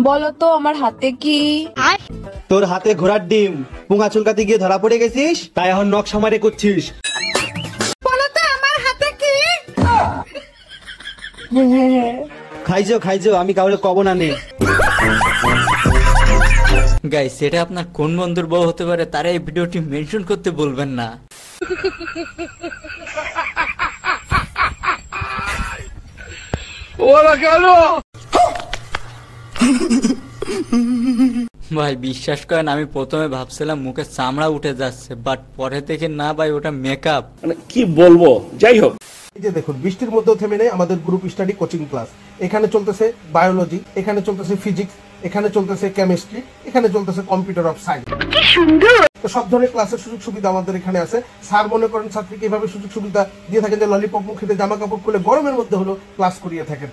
বলো তো আমার হাতে কি? তোর হাতে ঘোড়ার ডিম। পুঙা চুলকাতে গিয়ে ধরা পড়ে গেছিস, তাই এখন নকশা মারে করছিস। বলো তো আমার হাতে কি? খাইছো আমি কাউরে কব না নে। গাইস, এটা আপনার কোন বন্ধুর বউ হতে পারে তারা এই ভিডিওটি মেনশন করতে বলবেন না। ভাই বিশ্বাস করেন, আমি প্রথমে ভাবছিলাম মুখে চামড়া উঠে যাচ্ছে, বাট পরে থেকে না ভাই, ওটা মেকআপ। মানে কি বলবো, যাই হোক। এই যে দেখুন, বৃষ্টির মধ্যেও থেমে নেই আমাদের গ্রুপ স্টাডি কোচিং ক্লাস। এখানে চলতেছে বায়োলজি, এখানে চলতেছে ফিজিক্স, এখানে চলতেছে কেমিস্ট্রি, এখানে চলতেছে কম্পিউটার অফ সায়েন্স। কি সুন্দর! তো সব ধরনের ক্লাসের সুযোগ সুবিধা আমাদের এখানে আছে। স্যার মনে করেন ছাত্রীকে এইভাবে সুযোগ সুবিধা দিয়ে থাকেন যে ললিপপ মুখে জামা কাপড় খুলে গরমের মধ্যে হলো ক্লাস করিয়ে থাকেন,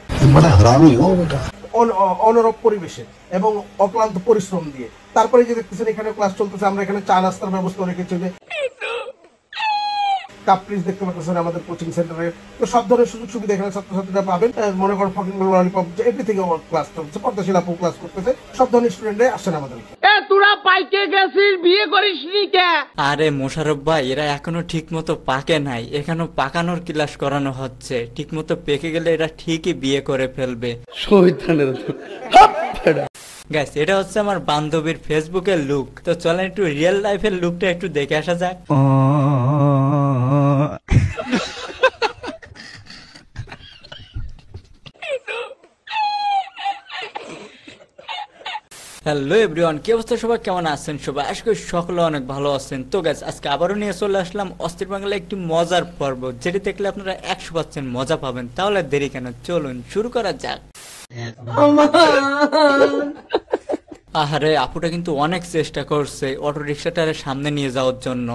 অনরব পরিবেশে এবং অক্লান্ত পরিশ্রম দিয়ে। তারপরে যে দেখতেছেন এখানে ক্লাস চলতেছে, আমরা এখানে চা নাস্তার ব্যবস্থা রেখেছি, যে কাপ্রিজ দেখতে পাচ্ছেন আমাদের কোচিং সেন্টারে। তো সব ধরনের সুযোগ সুবিধা এখানে ছাত্রছাত্রীরা পাবেন। মনে করেন ফকিং ললিপপ এপি থেকে ক্লাস চলছে, পর্দাশীল আপু ক্লাস করতেছে, সব ধরনের স্টুডেন্টরা আসেন আমাদের। তোরা পাইকে গেছিস, বিয়ে করিসনি কে? আরে মোশারফ ভাই, এরা এখনো ঠিক মতো পাকে নাই, এখনো পাকানোর ক্লাস করানো হচ্ছে। ঠিক মতো পেকে গেলে এরা ঠিকই বিয়ে করে ফেলবে। গাইস, এটা হচ্ছে আমার বান্ধবীর ফেসবুকের লুক। তো চলেন একটু রিয়েল লাইফের লুকটা একটু দেখে আসা যাক। হ্যালো এভরিওয়ান, কি অবস্থা সবাই, কেমন আছেন সবাই? আজকে সকলে অনেক ভালো আছেন। তো গাইস, আজকে আবারও নিয়ে চলে আসলাম অস্থির বাংলা একটি মজার পর্ব, যেটি দেখলে আপনারা 100% মজা পাবেন। তাহলে দেরি কেন, চলুন শুরু করা যাক। আরে আপুটা কিন্তু অনেক চেষ্টা করছে অটো রিক্সাটার সামনে নিয়ে যাওয়ার জন্য।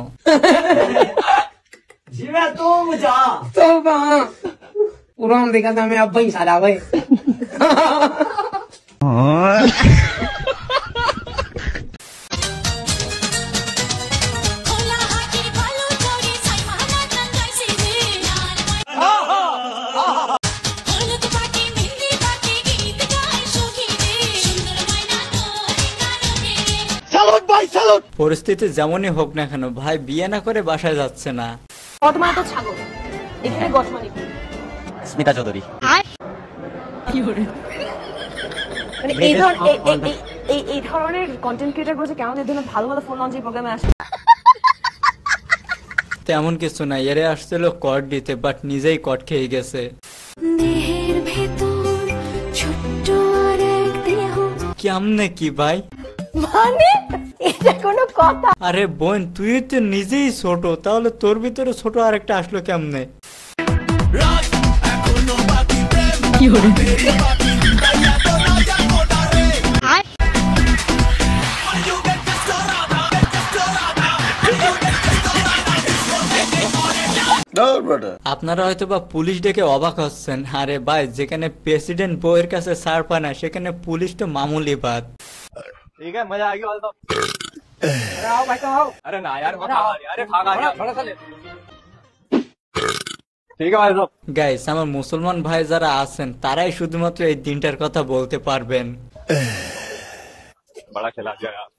পরিস্থিতি যেমনই হোক না কেন ভাই, বিয়ে না করে বাসায় যাচ্ছে না। স্মিতা চৌধুরী। এই ধরনের কন্টেন্ট ক্রিয়েটর গুলো কেমন, এর জন্য ভালো ভালো ফোন লঞ্চিং প্রোগ্রামে আসে। তেমন কিছু না, এরে আসছিল কট দিতে, বাট নিজেই কট খেয়ে গেছে। কেমনে কি ভাই? মানে এটা কোনো কথা? আরে বোন, তুই তো নিজেই ছোট, তাহলে তোর ভিতরে ছোট আরেকটা আসলো কেমনে? আপনারা হয়তো বা পুলিশ ডেকে অবাক হচ্ছেন। আরে ভাই, যেখানে প্রেসিডেন্ট বউয়ের কাছে ছাড় পায় না, সেখানে পুলিশ তো মামুলি বাদ। ठीक है, मजा आ गया। अरे ना यार, अरे ठीक है भाई साहब। গাইস, আমার মুসলমান ভাই যারা আছেন তারাই শুধুমাত্র এই দিনটার কথা বলতে পারবেন। बड़ा खिला गया यार।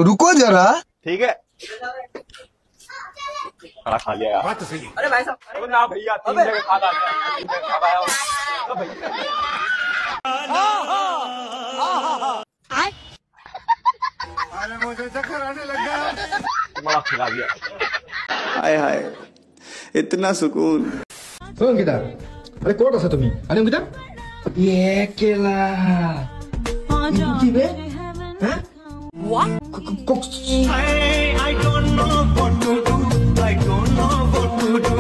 रुको जरा, ठीक है, बड़ा खा लिया यार। बात तो सही। अरे भाई साहब, अरे ना भैया, 3 जगह खा लिया, 3 जगह खा लिया। अरे मुझे चक्कर आने लग गया, बड़ा खिला दिया। हाय हाय, इतना सुकून। सुन किधर? अरे कोट আছে তুমি? আরে কিটা? ये केला। কি বে? হ্যাঁ? What? I don't know what to do. I don't know what to do.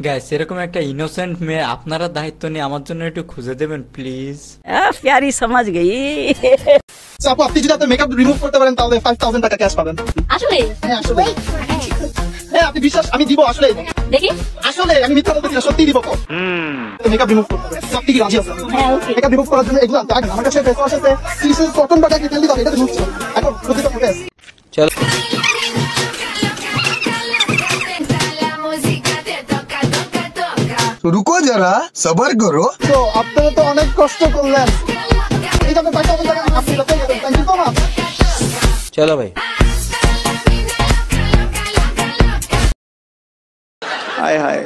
Guys, এরকম একটা ইনোসেন্ট মেয়ে আপনারা দায়িত্ব নিয়ে আমার জন্য একটু খুঁজে দেবেন প্লিজ। প্যারি সমাজ গই। আপু, আপনি যদি আপনার মেকআপ রিমুভ করতে পারেন তাহলে 5000 টাকা ক্যাশ পাবেন। আসলে? হ্যাঁ আসলে। হ্যাঁ, আপনি বিশ্বাস আমি দিব আসলে। দেখি আসলে আমি মিথ্যা বলতে না, সত্যি দিব। মেকআপ রিমুভ করতে হবে, সত্যি কি রাজি আছেন? হ্যাঁ ওকে। মেকআপ রিমুভ করার জন্য এগুলো আগে আমার কাছে ফেস ওয়াশ আছে, কিছু কটন বাটা কি তেল দিতে হবে, এটা দিচ্ছি এখন প্রতিটা ফেস। চলো। जरा सबर करो। तो আপনারা তো অনেক কষ্ট করলেন, এই জন্য টাকা আপনি লোকে থ্যাংক ইউ সো মাচ। চলো ভাই। हाय हाय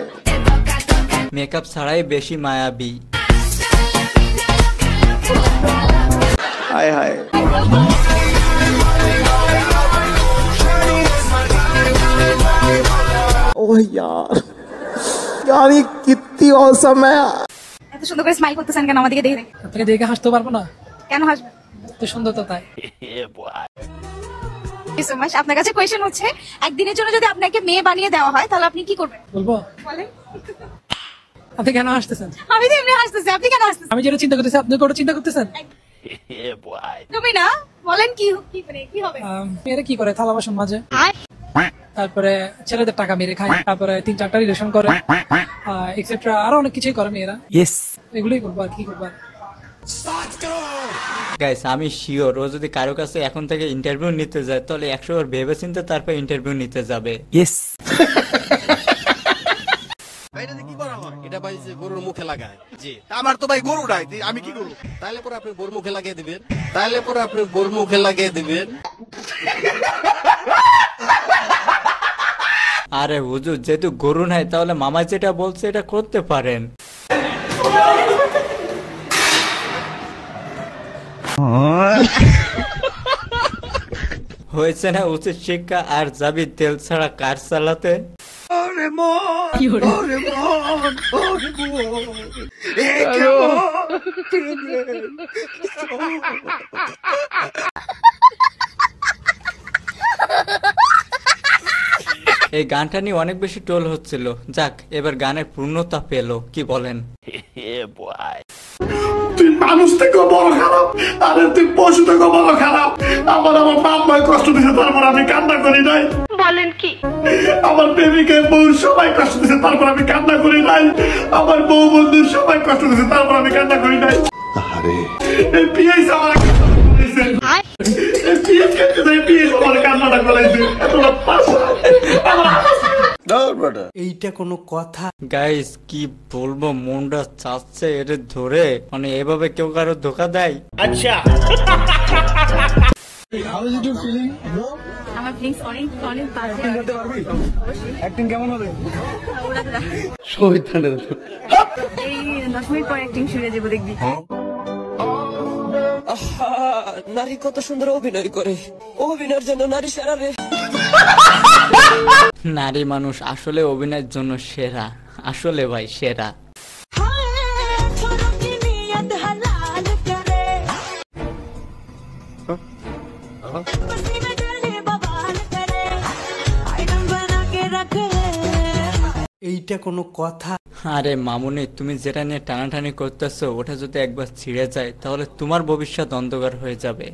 মেকআপ ছাড়াই বেশি মায়াবী। हाय हाय ओह यार यार ये कितनी औसम है। এত সুন্দর করে স্মাইল করতেছেন কেন আমাদেরকে দেখে? আপনাকে দেখে হাসতে পারবো না? কেন হাসবেন? তো সুন্দর তো তাই। So much. আপনার কাছে কোয়েশ্চেন হচ্ছে, একদিনের জন্য যদি আপনাকে মেয়ে বানিয়ে দেওয়া হয় তাহলে আপনি কি করবেন? বলবো? বলেন। আপনি কেন হাসতেছেন? আমি তো এমনি হাসতেছি, আপনি কেন হাসতেছেন? আমি যেটা চিন্তা করতেছি আপনি কোটা চিন্তা করতেছেন? তুমি না বলেন কি মানে কি হবে? মেয়েরা কি করে? থালা বাসন মাজে, তারপরে ছেলেদের টাকা মেরে খায়, তারপরে 3-4টা রিলেশন করে, এক্সেট্রা আরো অনেক কিছুই করে মেয়েরা। এগুলোই করবো আর কি করবো। গাইস আমি শিওর ও যদি কারো কাছে এখন থেকে ইন্টারভিউ নিতে যায় তাহলে 100 বার ভেবে চিন্তে তারপর ইন্টারভিউ নিতে যাবে। এটা ভাই যে গরুর মুখে লাগায়, জি আমার তো ভাই গরু নাই, আমি কি করব? তাহলে পরে আপনি গরুর মুখে লাগিয়ে দিবেন, তাহলে পরে আপনি গরুর মুখে লাগিয়ে দিবেন। আরে হুজুর যেহেতু গরু নাই তাহলে মামা যেটা বলছে এটা করতে পারেন। হয়েছে না উচিত শিক্ষা, আর যাবি তেল ছাড়া কার চালাতে। এই গানটা নিয়ে অনেক বেশি টোল হচ্ছিল, যাক এবার গানের পূর্ণতা পেলো, কি বলেন? তুই মানুষ থেকে বড় খারাপ, আরে তুই পশু থেকে বড় খারাপ। আমার বাপ মায় কষ্ট দিয়েছে, তারপর আমি কান্না করি নাই। বলেন কি? আমার প্রেমিকে বউর সবাই কষ্ট দিয়েছে, তারপর আমি কান্না করি নাই। আমার বউ বন্ধুর সবাই কষ্ট দিয়েছে, তারপর আমি কান্না করি নাই। আরে এই পিএস আমার পিএস খেতে যাই, পিএস আমার কান্নাটা করাইছে। এতটা পাশা এইটা কোনো কথা? গাইস কি বলবো, মনটা চাচ্ছে এটা ধরে, মানে এভাবে কেউ কারো ধোকা দেয়? अच्छा How is it your feeling? আমার ফিলিংস অনেক অনেক বাজে। অ্যাক্টিং কেমন হবে? এই 10 মিনিট পর অ্যাক্টিং শুরু হয়ে যাবে, দেখবি। নারী কত সুন্দর অভিনয় করে, অভিনয়ের জন্য নারী সেরা রে। নারী মানুষ আসলে অভিনয়ের জন্য সেরা, আসলে ভাই সেরা। এইটা কোনো কথা? আরে মামুনি তুমি যেটা নিয়ে টানাটানি করতেছো ওটা যদি একবার ছিঁড়ে যায় তাহলে তোমার ভবিষ্যৎ অন্ধকার হয়ে যাবে।